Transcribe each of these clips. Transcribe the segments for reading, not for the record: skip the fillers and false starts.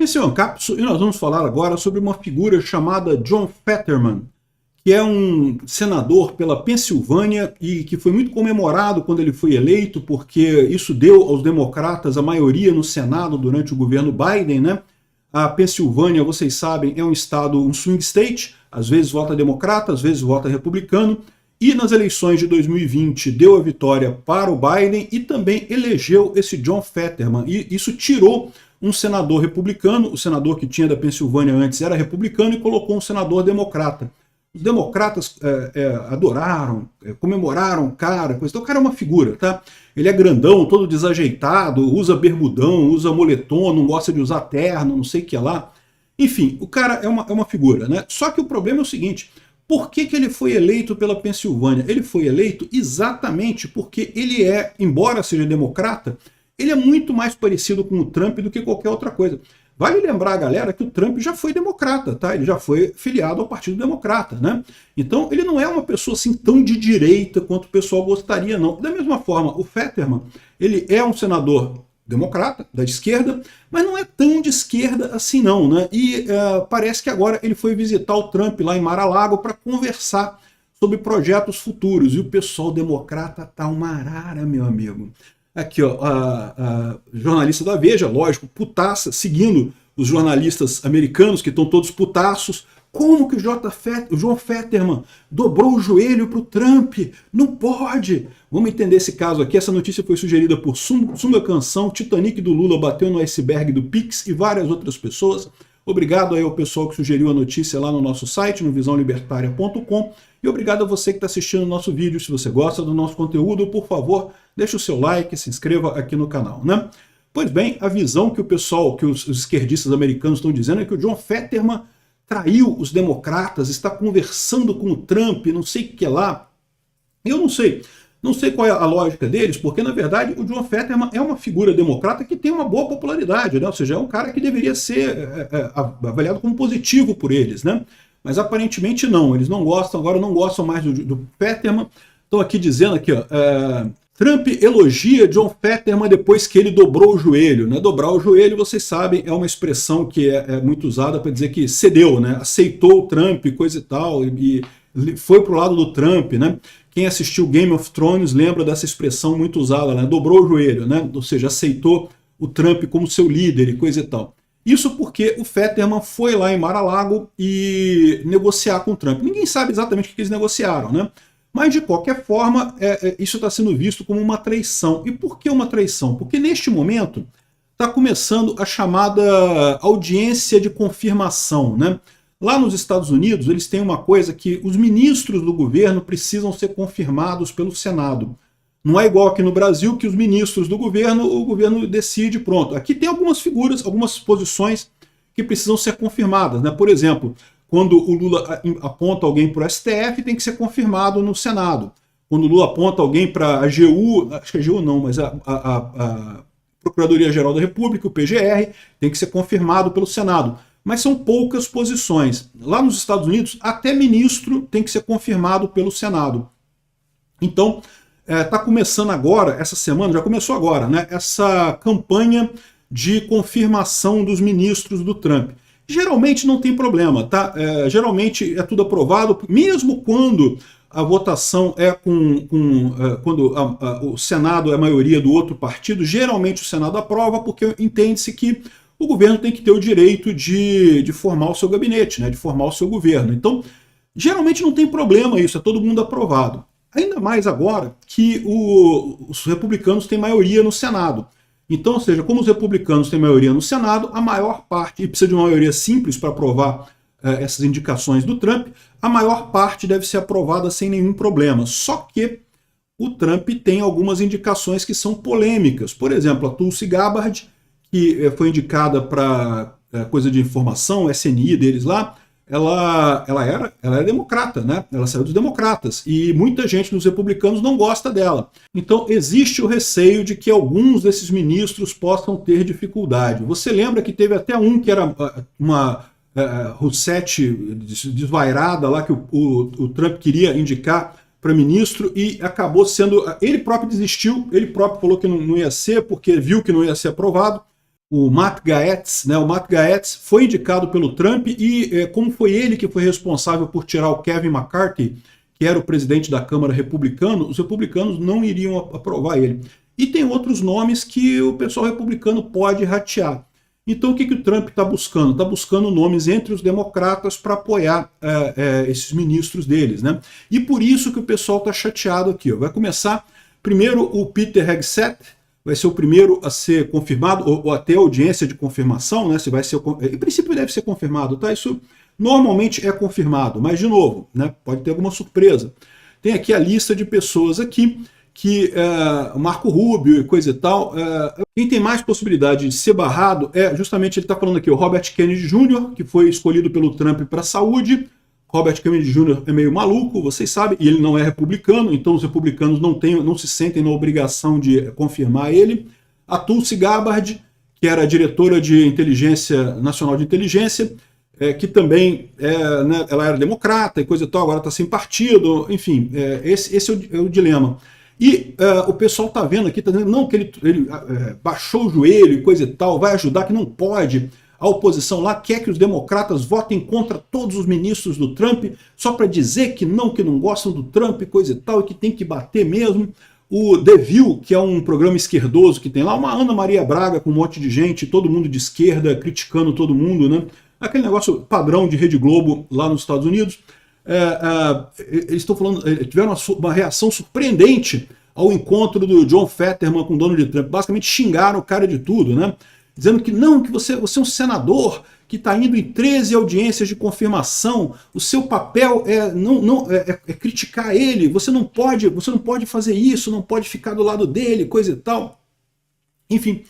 Esse é o Ancapso e nós vamos falar agora sobre uma figura chamada John Fetterman, que é um senador pela Pensilvânia e que foi muito comemorado quando ele foi eleito, porque isso deu aos democratas a maioria no Senado durante o governo Biden, né? A Pensilvânia, vocês sabem, é um estado, um swing state, às vezes vota democrata, às vezes vota republicano, e nas eleições de 2020 deu a vitória para o Biden e também elegeu esse John Fetterman, e isso tirou um senador republicano, o senador que tinha da Pensilvânia antes era republicano, e colocou um senador democrata. Os democratas adoraram, comemoraram o cara, coisa. Então o cara é uma figura, tá? Ele é grandão, todo desajeitado, usa bermudão, usa moletom, não gosta de usar terno, não sei o que lá. Enfim, o cara é uma figura, né? Só que o problema é o seguinte, por que ele foi eleito pela Pensilvânia? Ele foi eleito exatamente porque ele é, embora seja democrata, ele é muito mais parecido com o Trump do que qualquer outra coisa. Vale lembrar, galera, que o Trump já foi democrata, tá? Ele já foi filiado ao Partido Democrata, né? Então, ele não é uma pessoa assim tão de direita quanto o pessoal gostaria, não. Da mesma forma, o Fetterman, ele é um senador democrata, da esquerda, mas não é tão de esquerda assim não, né? E parece que agora ele foi visitar o Trump lá em Mar-a-Lago para conversar sobre projetos futuros. E o pessoal democrata tá uma arara, meu amigo. Aqui, ó, a jornalista da Veja, lógico, putaça, seguindo os jornalistas americanos que estão todos putaços. Como que o John Fetterman dobrou o joelho para o Trump? Não pode! Vamos entender esse caso aqui. Essa notícia foi sugerida por Sunga Canção, Titanic do Lula bateu no iceberg do Pix e várias outras pessoas. Obrigado aí ao pessoal que sugeriu a notícia lá no nosso site, no visãolibertaria.com. E obrigado a você que está assistindo o nosso vídeo. Se você gosta do nosso conteúdo, por favor, deixe o seu like e se inscreva aqui no canal, né? Pois bem, a visão que o pessoal, que os esquerdistas americanos estão dizendo é que o John Fetterman traiu os democratas, está conversando com o Trump, não sei o que lá. Eu não sei. Não sei qual é a lógica deles, porque, na verdade, o John Fetterman é uma figura democrata que tem uma boa popularidade, né? Ou seja, é um cara que deveria ser avaliado como positivo por eles, né? Mas, aparentemente, não. Eles não gostam, agora não gostam mais do Fetterman. Estão aqui dizendo, aqui, ó, Trump elogia John Fetterman depois que ele dobrou o joelho, né? Dobrar o joelho, vocês sabem, é uma expressão que é muito usada para dizer que cedeu, né? Aceitou o Trump, coisa e tal, e foi pro lado do Trump, né? Quem assistiu Game of Thrones lembra dessa expressão muito usada, né? Dobrou o joelho, né? Ou seja, aceitou o Trump como seu líder e coisa e tal. Isso porque o Fetterman foi lá em Mar-a-Lago e negociar com o Trump. Ninguém sabe exatamente o que eles negociaram, né? Mas, de qualquer forma, isso está sendo visto como uma traição. E por que uma traição? Porque, neste momento, está começando a chamada audiência de confirmação, né? Lá nos Estados Unidos, eles têm uma coisa que os ministros do governo precisam ser confirmados pelo Senado. Não é igual aqui no Brasil, que os ministros do governo, o governo decide, pronto. Aqui tem algumas figuras, algumas posições que precisam ser confirmadas, né? Por exemplo, quando o Lula aponta alguém para o STF, tem que ser confirmado no Senado. Quando o Lula aponta alguém para a AGU, acho que a AGU não, mas a Procuradoria-Geral da República, o PGR, tem que ser confirmado pelo Senado. Mas são poucas posições. Lá nos Estados Unidos, até ministro tem que ser confirmado pelo Senado. Então, está começando agora, essa semana, já começou agora, né, essa campanha de confirmação dos ministros do Trump. Geralmente não tem problema, tá? Geralmente é tudo aprovado, mesmo quando a votação é quando o Senado é a maioria do outro partido, geralmente o Senado aprova, porque entende-se que o governo tem que ter o direito de formar o seu gabinete, né, de formar o seu governo. Então, geralmente não tem problema isso, é todo mundo aprovado. Ainda mais agora que os republicanos têm maioria no Senado. Então, ou seja, como os republicanos têm maioria no Senado, a maior parte, e precisa de uma maioria simples para aprovar essas indicações do Trump, a maior parte deve ser aprovada sem nenhum problema. Só que o Trump tem algumas indicações que são polêmicas. Por exemplo, a Tulsi Gabbard, que foi indicada para coisa de informação, SNI deles lá, ela era democrata, né? Ela saiu dos democratas e muita gente dos republicanos não gosta dela. Então existe o receio de que alguns desses ministros possam ter dificuldade. Você lembra que teve até um que era uma Rousseff desvairada lá que o Trump queria indicar para ministro e acabou sendo... Ele próprio desistiu, ele próprio falou que não ia ser porque viu que não ia ser aprovado. o Matt Gaetz, né? O Matt Gaetz foi indicado pelo Trump e como foi ele que foi responsável por tirar o Kevin McCarthy, que era o presidente da Câmara republicano, os republicanos não iriam aprovar ele. E tem outros nomes que o pessoal republicano pode ratear. Então o que o Trump está buscando? Está buscando nomes entre os democratas para apoiar esses ministros deles, né? E por isso que o pessoal está chateado aqui. Ó. Vai começar primeiro o Peter Hegseth, vai ser o primeiro a ser confirmado, ou até audiência de confirmação, né? Se vai ser, em princípio deve ser confirmado, tá? Isso normalmente é confirmado, mas de novo, né? Pode ter alguma surpresa. Tem aqui a lista de pessoas aqui que Marco Rubio e coisa e tal. Quem tem mais possibilidade de ser barrado é justamente, ele está falando aqui, o Robert Kennedy Jr., que foi escolhido pelo Trump para a saúde. Robert Kennedy Jr. é meio maluco, vocês sabem, e ele não é republicano, então os republicanos não se sentem na obrigação de confirmar ele. A Tulsi Gabbard, que era a diretora de inteligência, nacional de inteligência, que também né, ela era democrata e coisa e tal, agora está sem partido, enfim, esse é o dilema. E o pessoal está vendo aqui, está dizendo não, que ele baixou o joelho e coisa e tal, vai ajudar, que não pode. A oposição lá quer que os democratas votem contra todos os ministros do Trump, só para dizer que não gostam do Trump e coisa e tal, e que tem que bater mesmo. O The View, que é um programa esquerdoso que tem lá, uma Ana Maria Braga com um monte de gente, todo mundo de esquerda, criticando todo mundo, né? Aquele negócio padrão de Rede Globo lá nos Estados Unidos. Eles estão falando, tiveram uma reação surpreendente ao encontro do John Fetterman com o Donald Trump. Basicamente xingaram o cara de tudo, né? Dizendo que não, que você é um senador que está indo em 13 audiências de confirmação, o seu papel é criticar ele, você não pode fazer isso, não pode ficar do lado dele, coisa e tal. Enfim,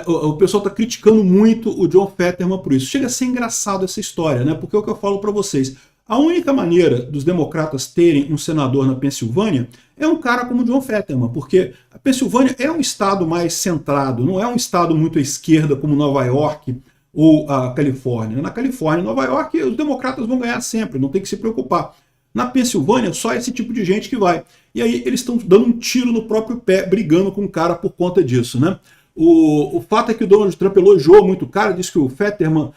o pessoal está criticando muito o John Fetterman por isso. Chega a ser engraçado essa história, né? Porque é o que eu falo para vocês. A única maneira dos democratas terem um senador na Pensilvânia é um cara como John Fetterman, porque a Pensilvânia é um estado mais centrado, não é um estado muito à esquerda como Nova York ou a Califórnia. Na Califórnia e Nova York, os democratas vão ganhar sempre, não tem que se preocupar. Na Pensilvânia, só esse tipo de gente que vai. E aí eles estão dando um tiro no próprio pé, brigando com o cara por conta disso, né? O fato é que o Donald Trump elogiou muito o cara, disse que o Fetterman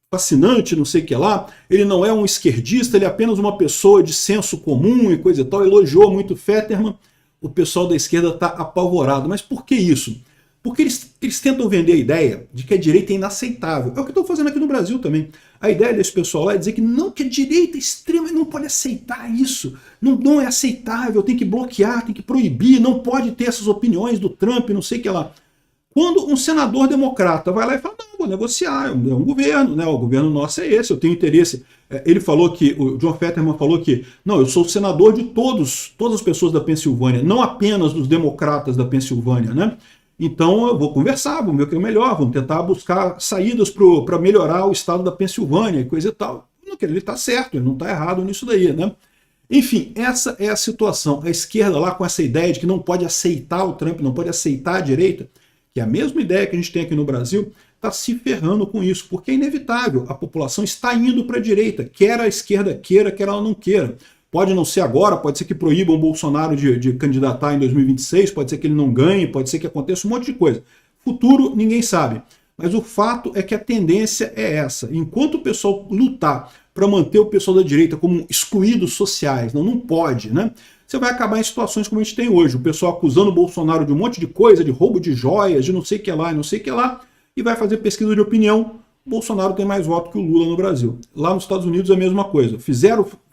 fascinante, não sei o que lá, ele não é um esquerdista, ele é apenas uma pessoa de senso comum e coisa e tal, elogiou muito Fetterman. O pessoal da esquerda está apavorado. Mas por que isso? Porque eles tentam vender a ideia de que a direita é inaceitável. É o que estão fazendo aqui no Brasil também. A ideia desse pessoal lá é dizer que não, que a direita extrema não pode aceitar isso, não é aceitável, tem que bloquear, tem que proibir, não pode ter essas opiniões do Trump, não sei o que lá. Quando um senador democrata vai lá e fala, não, vou negociar, é um governo, né? O governo nosso é esse, eu tenho interesse. Ele falou que, o John Fetterman falou que, não, eu sou o senador de todas as pessoas da Pensilvânia, não apenas dos democratas da Pensilvânia, né? Então eu vou conversar, vamos ver o que é melhor, vamos tentar buscar saídas para melhorar o estado da Pensilvânia e coisa e tal. Ele está certo, ele não está errado nisso daí, né? Enfim, essa é a situação. A esquerda lá com essa ideia de que não pode aceitar o Trump, não pode aceitar a direita, que é a mesma ideia que a gente tem aqui no Brasil, está se ferrando com isso, porque é inevitável, a população está indo para a direita, quer a esquerda queira, quer ela não queira. Pode não ser agora, pode ser que proíbam o Bolsonaro de candidatar em 2026, pode ser que ele não ganhe, pode ser que aconteça um monte de coisa. Futuro, ninguém sabe. Mas o fato é que a tendência é essa. Enquanto o pessoal lutar para manter o pessoal da direita como excluídos sociais, não pode, né? Você vai acabar em situações como a gente tem hoje, o pessoal acusando o Bolsonaro de um monte de coisa, de roubo de joias, de não sei o que lá e não sei o que lá, e vai fazer pesquisa de opinião, o Bolsonaro tem mais voto que o Lula no Brasil. Lá nos Estados Unidos é a mesma coisa.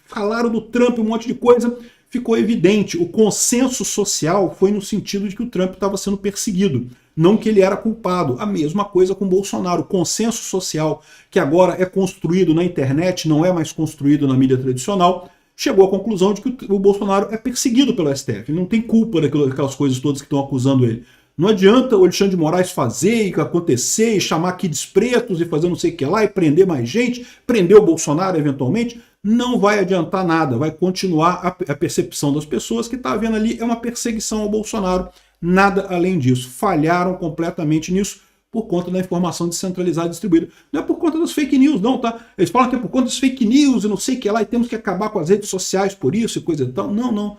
Falaram do Trump um monte de coisa, ficou evidente, o consenso social foi no sentido de que o Trump estava sendo perseguido, não que ele era culpado. A mesma coisa com o Bolsonaro, o consenso social que agora é construído na internet, não é mais construído na mídia tradicional, chegou à conclusão de que o Bolsonaro é perseguido pelo STF, ele não tem culpa daquelas coisas todas que estão acusando ele. Não adianta o Alexandre de Moraes fazer e acontecer, e chamar kids pretos e fazer não sei o que lá, e prender mais gente, prender o Bolsonaro eventualmente, não vai adiantar nada, vai continuar a percepção das pessoas que está havendo ali é uma perseguição ao Bolsonaro, nada além disso. Falharam completamente nisso por conta da informação descentralizada e distribuída. Não é por conta das fake news, não, tá? Eles falam que é por conta das fake news e não sei o que lá, e temos que acabar com as redes sociais por isso e coisa e tal. Não.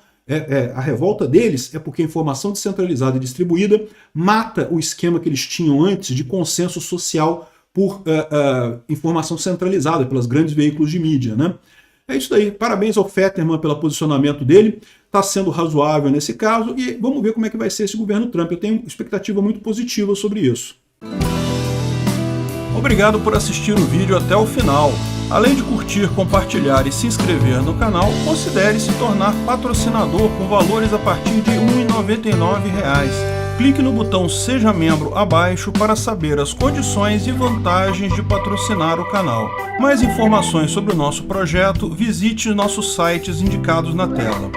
A revolta deles é porque a informação descentralizada e distribuída mata o esquema que eles tinham antes de consenso social por informação centralizada pelos grandes veículos de mídia, né? É isso daí. Parabéns ao Fetterman pelo posicionamento dele. Está sendo razoável nesse caso e vamos ver como é que vai ser esse governo Trump. Eu tenho expectativa muito positiva sobre isso. Obrigado por assistir o vídeo até o final. Além de curtir, compartilhar e se inscrever no canal, considere se tornar patrocinador com valores a partir de R$ 1,99. Clique no botão Seja Membro abaixo para saber as condições e vantagens de patrocinar o canal. Mais informações sobre o nosso projeto, visite nossos sites indicados na tela.